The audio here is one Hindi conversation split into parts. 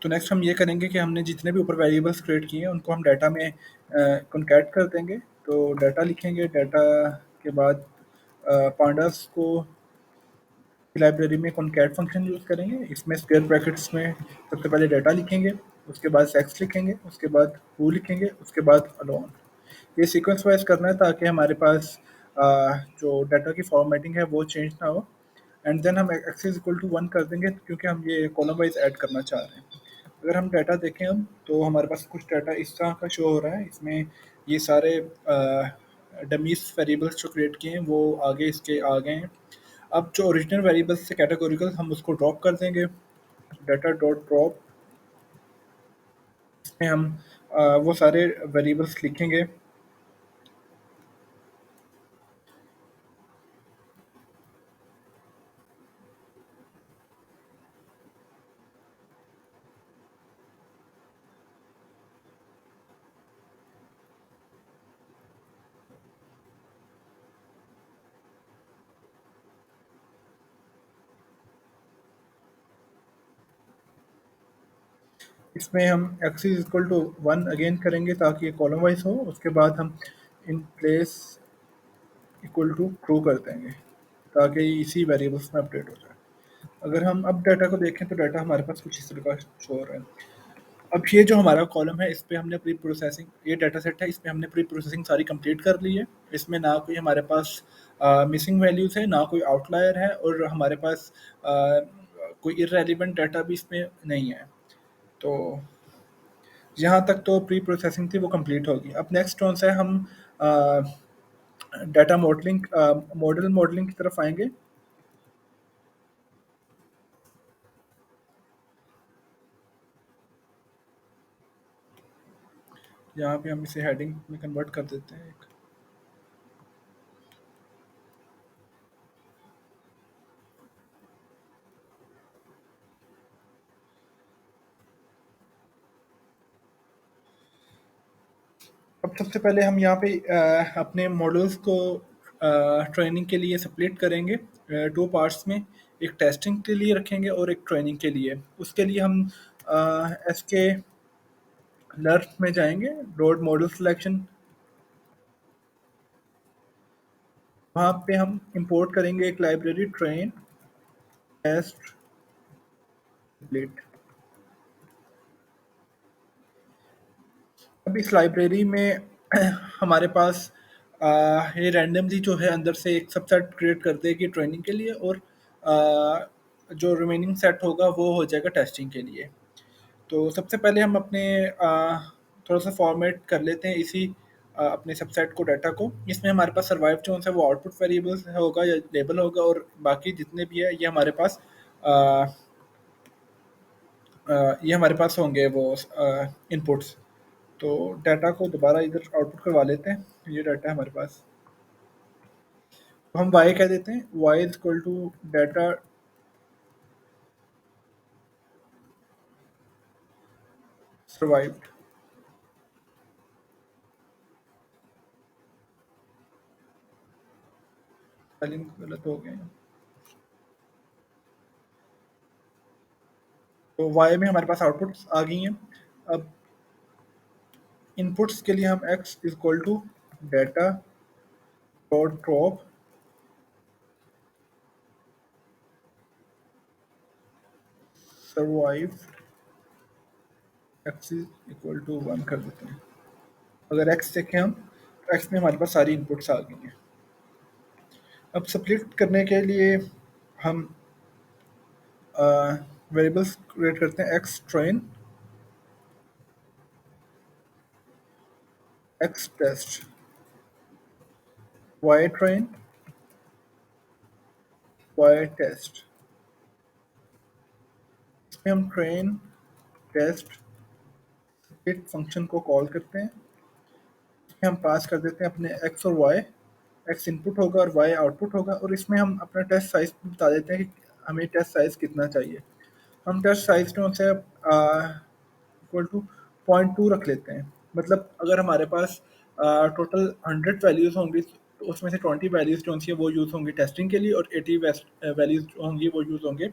तो नेक्स्ट हम ये करेंगे कि हमने जितने भी ऊपर वेरिएबल्स क्रिएट किए हैं उनको हम डाटा में कॉन्कैट कर देंगे। तो डाटा लिखेंगे, डाटा के बाद पांडास को लाइब्रेरी में कॉन्कैट फंक्शन यूज़ करेंगे। इसमें स्क्वायर ब्रैकेट्स में सबसे पहले डाटा लिखेंगे, उसके बाद सेक्स लिखेंगे, उसके बाद हु लिखेंगे, उसके बाद अलोन। ये सीक्वेंस वाइज करना है ताकि हमारे पास जो डाटा की फॉर्मेटिंग है वो चेंज ना हो। एंड देन हम एक्स इज इक्वल टू 1 कर देंगे क्योंकि हम ये कॉलम वाइज ऐड करना चाह रहे हैं। अगर हम डाटा देखें हम, तो हमारे पास कुछ डाटा इस तरह का शो हो रहा है। इसमें ये सारे डमीज वेरिएबल्स जो क्रिएट किए हैं वो आगे इसके आ गए हैं। अब जो ओरिजिनल वेरिएबल्स से कैटेगोरिकल हम उसको ड्रॉप कर देंगे, डाटा डॉट ड्रॉप। इसमें हम वो सारे वेरिएबल्स लिखेंगे। इसमें हम x is equal to 1 again करेंगे ताकि ये कॉलम वाइज हो। उसके बाद हम in place equal to true कर देंगे ताकि इसी वेरिएबल्स में अपडेट हो जाए। अगर हम अब डाटा को देखें तो डाटा हमारे पास कुछ इस तरह का शो हो रहा है। अब ये जो हमारा कॉलम है इस पे हमने प्री प्रोसेसिंग, ये डाटा सेट है, इसमें हमने प्री प्रोसेसिंग सारी कंप्लीट कर ली है। इसमें ना कोई हमारे पास मिसिंग वैल्यूज़ है, ना कोई आउटलायर है, और हमारे पास कोई इररेलेवेंट डाटा भी इसमें नहीं है। तो यहाँ तक तो प्री प्रोसेसिंग थी वो कंप्लीट होगी। अब नेक्स्ट कौन सा है, हम डाटा मॉडलिंग मॉडल मॉडलिंग की तरफ आएंगे। यहाँ पे हम इसे हेडिंग में कन्वर्ट कर देते हैं। अब सबसे पहले हम यहाँ पे अपने मॉडल्स को ट्रेनिंग के लिए स्प्लिट करेंगे दो पार्ट्स में। एक टेस्टिंग के लिए रखेंगे और एक ट्रेनिंग के लिए। उसके लिए हम एस के लर्न में जाएंगे, डॉट मॉडल सिलेक्शन। वहाँ पे हम इंपोर्ट करेंगे एक लाइब्रेरी ट्रेन टेस्ट स्प्लिट। अब इस लाइब्रेरी में हमारे पास ये रैंडमली जो है अंदर से एक सबसेट क्रिएट कर देगी ट्रेनिंग के लिए, और जो रिमेनिंग सेट होगा वो हो जाएगा टेस्टिंग के लिए। तो सबसे पहले हम अपने थोड़ा सा फॉर्मेट कर लेते हैं इसी अपने सबसेट को, डाटा को। इसमें हमारे पास सर्वाइव जो है वो आउटपुट वेरिएबल्स होगा या लेबल होगा, और बाकी जितने भी है ये हमारे पास होंगे वो इनपुट्स। तो डाटा को दोबारा इधर आउटपुट करवा लेते हैं। ये डाटा है हमारे पास। तो हम y कह देते हैं, y is equal to data survived. Spelling गलत हो गए। तो y में हमारे पास आउटपुट्स आ गई हैं। अब इनपुट्स के लिए हम x is equal to data dot drop survive x is equal to 1 कर देते हैं। अगर x देखें हम, तो x में हमारे पास सारी इनपुट्स आ गई हैं। अब स्प्लिट करने के लिए हम वेरिएबल्स क्रिएट करते हैं। x train, x test, y train, y test. इसमें हम ट्रेन टेस्ट स्प्लिट फंक्शन को कॉल करते हैं। इसमें हम पास कर देते हैं अपने x और y। x इनपुट होगा और y आउटपुट होगा, और इसमें हम अपना टेस्ट साइज बता देते हैं कि हमें टेस्ट साइज कितना चाहिए। हम टेस्ट साइज में उसे इक्वल टू 0.2 रख लेते हैं। मतलब अगर हमारे पास टोटल 100 वैल्यूज़ होंगी तो उसमें से 20 वैल्यूज़ जो होंगी वो यूज़ होंगी टेस्टिंग के लिए, और 80 वैल्यूज़ जो होंगी वो यूज़ होंगे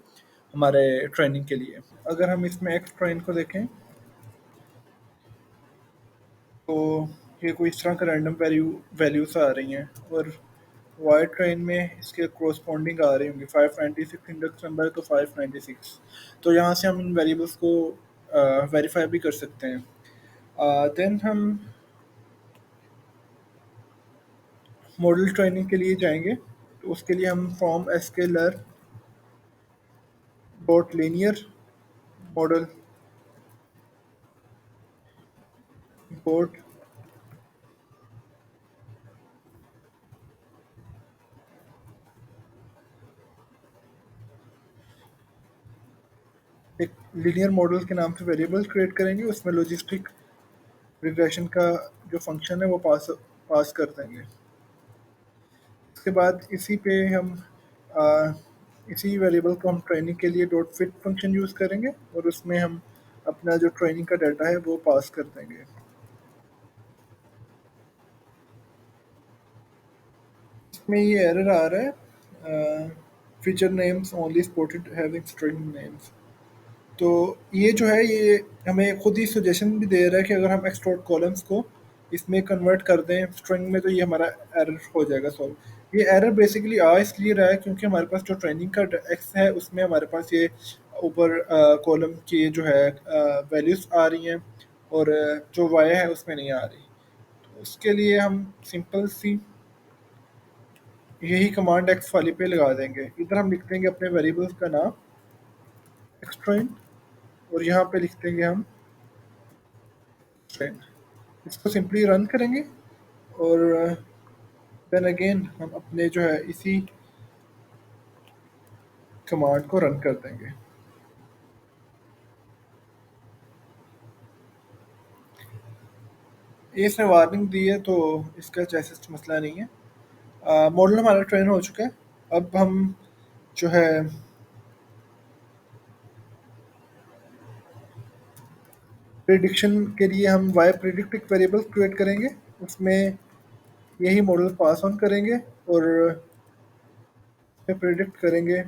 हमारे ट्रेनिंग के लिए। अगर हम इसमें एक्स ट्रेन को देखें तो ये कोई इस तरह का रैंडम वैल्यूज आ रही हैं, और वाई ट्रेन में इसके कोरस्पॉन्डिंग आ रही होंगी। 596 इंडेक्स नंबर है तो 596। तो यहाँ से हम इन वेरिएबल्स को वेरीफाई भी कर सकते हैं। देन हम मॉडल ट्रेनिंग के लिए जाएंगे, तो उसके लिए हम from sklearn dot linear model import एक लीनियर मॉडल के नाम से वेरिएबल क्रिएट करेंगे, उसमें लॉजिस्टिक रिग्रेशन का जो फंक्शन है वो पास पास कर देंगे। उसके बाद इसी पे हम आ, इसी वेरिएबल को हम ट्रेनिंग के लिए डॉट फिट फंक्शन यूज़ करेंगे, और उसमें हम अपना जो ट्रेनिंग का डाटा है वो पास कर देंगे। इसमें ये एरर आ रहा है, feature names only supported having string names. तो ये जो है ये हमें खुद ही सजेशन भी दे रहा है कि अगर हम एक्सट्रोड कॉलम्स को इसमें कन्वर्ट कर दें स्ट्रिंग में, तो ये हमारा एरर हो जाएगा सॉल्व। ये एरर बेसिकली आ इसलिए रहा है क्योंकि हमारे पास जो ट्रेनिंग का एक्स है उसमें हमारे पास ये ऊपर कॉलम की जो है वैल्यूज आ रही हैं, और जो वाई है उसमें नहीं आ रही। तो उसके लिए हम सिंपल सी यही कमांड एक्स वाली पे लगा देंगे। इधर हम लिख देंगे अपने वेरिएबल्स का नाम एक्सट्रेन, और यहाँ पे लिख देंगे हम ट्रेन। इसको सिंपली रन करेंगे, और देन अगेन हम अपने जो है इसी कमांड को रन कर देंगे। ये इसने वार्निंग दी है तो इसका चेसिस्ट मसला नहीं है। मॉडल हमारा ट्रेन हो चुका है। अब हम जो है प्रिडिक्शन के लिए हम वाई प्रिडिक्ट एक वेरिएबल क्रिएट करेंगे, उसमें यही मॉडल पास ऑन करेंगे, और प्रिडिक्ट करेंगे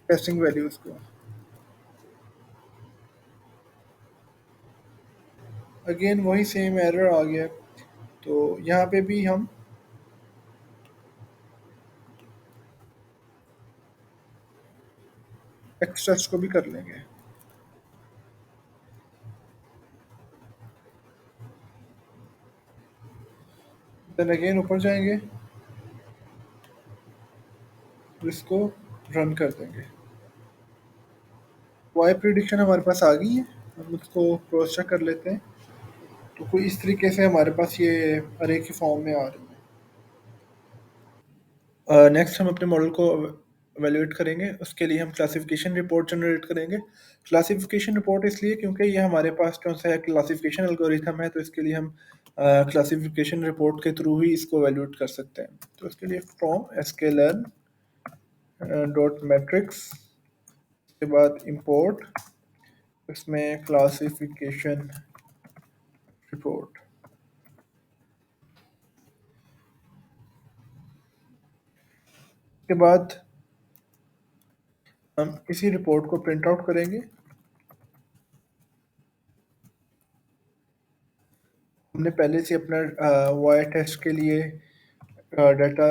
टेस्टिंग वैल्यूज को। अगेन वही सेम एरर आ गया, तो यहाँ पे भी हम एक्स टेस्ट को भी कर लेंगे। देन अगेन ऊपर जाएंगे, तो इसको रन कर देंगे। वाई प्रिडिक्शन हमारे पास आ गई है, हम उसको क्रॉस चेक कर लेते हैं। तो कोई इस तरीके से हमारे पास ये अरे की फॉर्म में आ रही है। नेक्स्ट हम अपने मॉडल को एवेल्यूएट करेंगे, उसके लिए हम क्लासिफिकेशन रिपोर्ट जनरेट करेंगे। क्लासिफिकेशन रिपोर्ट इसलिए क्योंकि ये हमारे पास कौन सा है क्लासिफिकेशन एल्गोरिथम है, तो इसके लिए हम क्लासिफिकेशन रिपोर्ट के थ्रू ही इसको एवेल्यूएट कर सकते हैं। तो इसके लिए फ्रॉम एसकेलर्न डॉट मैट्रिक्स के बाद इंपोर्ट इसमें क्लासिफिकेशन रिपोर्ट के बाद हम इसी रिपोर्ट को प्रिंट आउट करेंगे। हमने पहले से अपना वाई टेस्ट के लिए डाटा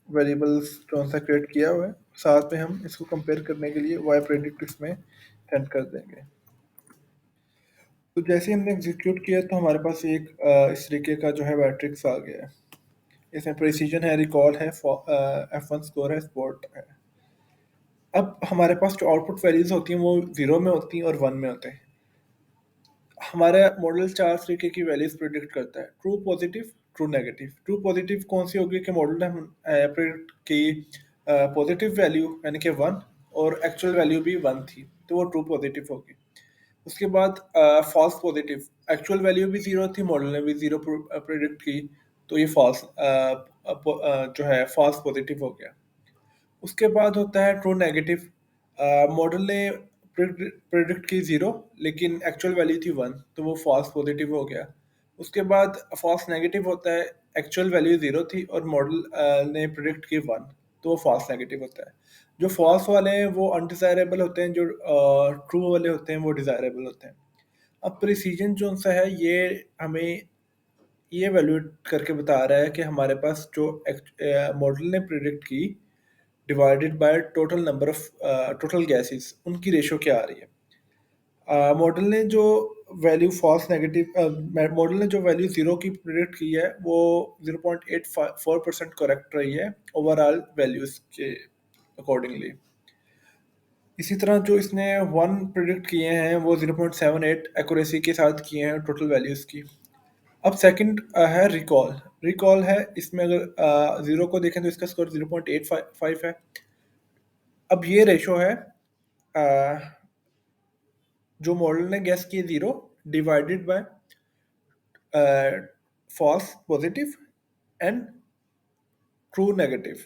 वेरिएबल्स कौन सा क्रिएट किया हुआ है, साथ में हम इसको कंपेयर करने के लिए वाई प्रेडिक्ट इसमें सेंड कर देंगे। तो जैसे ही हमने एग्जीक्यूट किया तो हमारे पास एक इस तरीके का जो है मैट्रिक्स आ गया है। इसमें प्रिसीजन है, रिकॉल है, F1 स्कोर है, स्पोर्ट है। अब हमारे पास जो आउटपुट वैल्यूज होती हैं वो जीरो में होती हैं और वन में होते हैं। हमारा मॉडल चार तरीके की वैल्यूज प्रिडिक्ट करता है, true positive true negative. True positive कौन सी होगी कि मॉडल ने हम प्रिडिक्ट की पॉजिटिव वैल्यू यानी कि वन, और एक्चुअल वैल्यू भी वन थी, तो वो ट्रू पॉजिटिव होगी। उसके बाद फॉल्स पॉजिटिव, एक्चुअल वैल्यू भी जीरो थी, मॉडल ने भी जीरो प्रिडिक्ट की, तो ये फॉल्स जो है फॉल्स पॉजिटिव हो गया। उसके बाद होता है ट्रू नेगेटिव, मॉडल ने प्रिडिक्ट की ज़ीरो लेकिन एक्चुअल वैल्यू थी वन, तो वो फॉल्स पॉजिटिव हो गया। उसके बाद फॉल्स नेगेटिव होता है, एक्चुअल वैल्यू ज़ीरो थी और मॉडल ने प्रिडिक्ट की वन, तो वो फॉल्स नेगेटिव होता है। जो फॉल्स वाले हैं वो अनडिज़ायरेबल होते हैं, जो ट्रू वाले होते हैं वो डिज़ायरेबल होते हैं। अब प्रिसीजन जो सा है ये हमें ये वैल्यूएट करके बता रहा है कि हमारे पास जो मॉडल ने प्रिडिक्ट की divided by total number of total gases, उनकी रेशो क्या आ रही है। मॉडल ने जो वैल्यू फॉल्स नेगेटिव मॉडल ने जो वैल्यू ज़ीरो की प्रिडिक्ट की है वो 0.84% करेक्ट रही है ओवरऑल वैल्यूज़ के अकॉर्डिंगली। इसी तरह जो इसने वन प्रिडिक्ट किए हैं वो 0.78 एक्यूरेसी के साथ किए हैं टोटल वैल्यूज़ की। अब सेकंड है रिकॉल। रिकॉल है, इसमें अगर ज़ीरो को देखें तो इसका स्कोर 0.85 है। अब ये रेशो है जो मॉडल ने गैस की zero divided by false positive and true negative.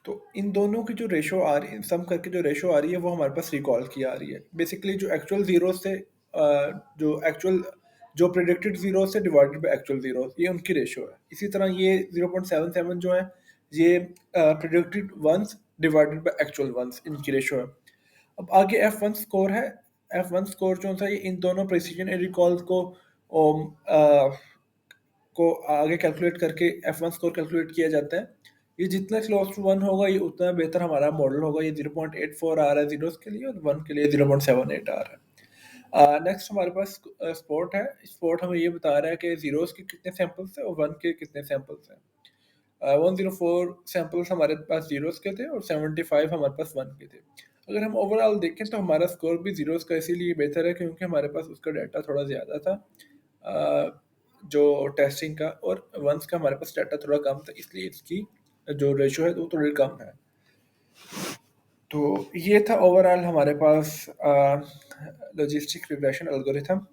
तो इन दोनों की जो रेशो आ रही है, सम करके जो रेशो आ रही है वो हमारे पास रिकॉल की आ रही है। बेसिकली जो एक्चुअल ज़ीरो से जो एक्चुअल जो प्रिडिक्टेड ज़ीरो से डिवाइडेड बाय एक्चुअल ज़ीरो, ये उनकी रेशो है। इसी तरह ये 0.77 जो है ये predicted ones divided by actual ones, इनकी रेशो है। अब आगे F1 स्कोर है। F1 स्कोर जो था ये इन दोनों प्रिसीजन एंड रिकॉल को आगे कैलकुलेट करके F1 स्कोर कैलकुलेट किया जाता है। ये जितना क्लोज टू वन होगा ये उतना बेहतर हमारा मॉडल होगा। ये 0.84 आ रहा है जीरोस के लिए और वन के लिए 0.78 आ रहा है। नेक्स्ट हमारे पास स्पोर्ट है। स्पोर्ट हमें ये बता रहा है कि जीरोस के कितने सैंपल्स हैं और वन के कितने सैंपल्स हैं। 104 सैंपल्स हमारे पास जीरोस के थे और 75 हमारे पास वन के थे। अगर हम ओवरऑल देखें तो हमारा स्कोर भी जीरोस का इसीलिए बेहतर है क्योंकि हमारे पास उसका डाटा थोड़ा ज़्यादा था जो टेस्टिंग का, और वंस का हमारे पास डाटा थोड़ा कम था, इसलिए इसकी जो रेशो है वो थोड़ी कम है। तो ये था ओवरऑल हमारे पास लॉजिस्टिक रिग्रेशन एल्गोरिथम।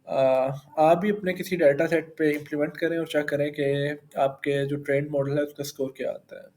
आप भी अपने किसी डाटा सेट पे इम्प्लीमेंट करें और चेक करें कि आपके जो ट्रेंड मॉडल है उसका स्कोर क्या आता है।